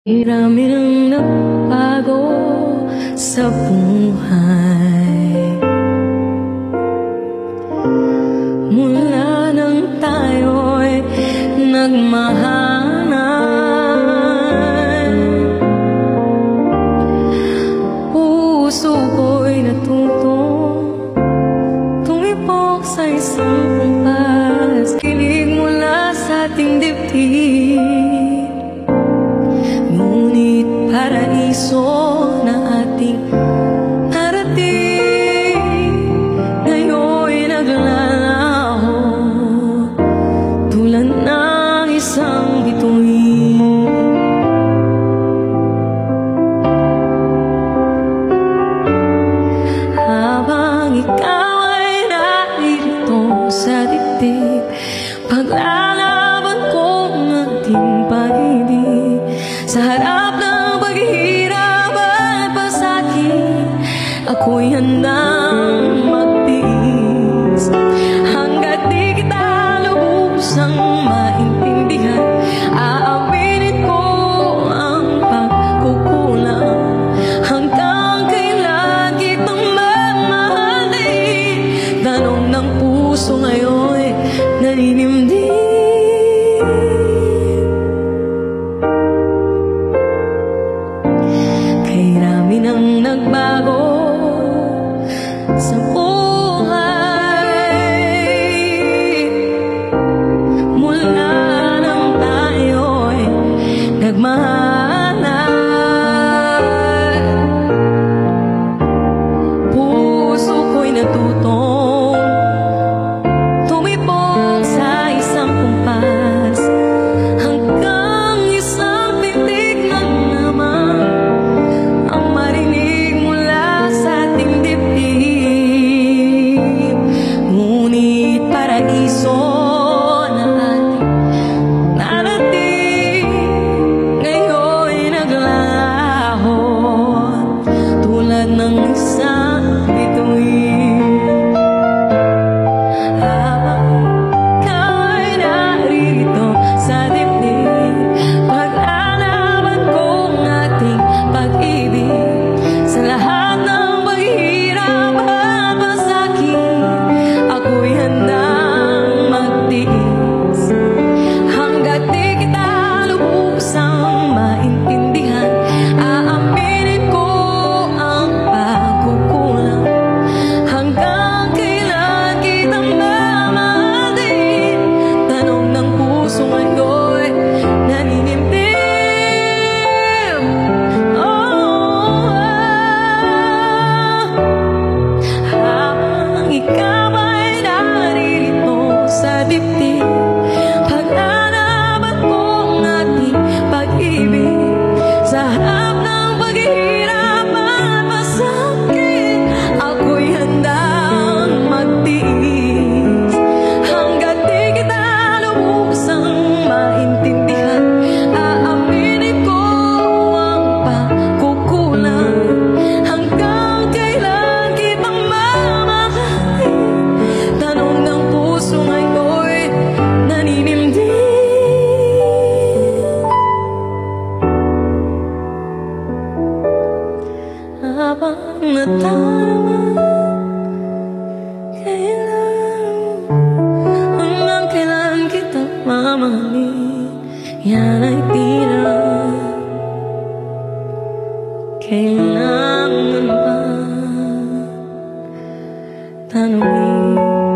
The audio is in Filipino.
Marami nang nagbago sa buhay mula nang tayo'y nagmahalan. Puso ko'y natutong tumibok sa isang kumpas, kilig mula sa ating dibdib. Ngunit paraiso na ating narating, ngayon'y naglalaho tulad ng isang bituin. Habang ikaw ay naririto sa dibdib, paglalaban ko ang ating pag-ibig. Sa harap ng paghihirap at pasakit, ako'y handang magtiis. Hanggat di kita lubusang maintindihan, aaminin ko ang pagkukulang. Hanggang kailan kitang mamahalin? Tanong ng puso ngayon'y naninimdim. Marami nang nagbago sa buhay mula nang tayo'y nagmahalan. Puso ko'y natutong tumibok sa isang kumpas, hanggang isang titik na naman ang marinig mula sa ating dibdib. Ngunit paraiso na ating narating, ngayon'y naglalaho tulad ng isang bituin. Habang ikaw ay narito sa dibdib, paglalaban ko ang ating pag-ibig. Sa lahat ng paghihirap at pasakit, ako'y handang magtiis. Hanggat di kita lubusang maintindihan, aaminin ko ang pagkukulang. Hanggang kailan kitang mamahalin? Tanong ng puso ngayon'y naninimdim. Habang ikaw ay naririto sa dibdib, paglalaban ko ang ating pag-ibig. Sa harap ng paghihirap at pasakit, ako'y handang magtiis. Hanggat di kita lubusang maintindihan, aaminin ko ang pagkukulang. Hanggang kailan kitang mamahalin? Tanong ng puso ngayon'y naninimdim. Habang nadarama, hanggang kailan kita mamahalin? Yan ay tila kailangan ba tanungin?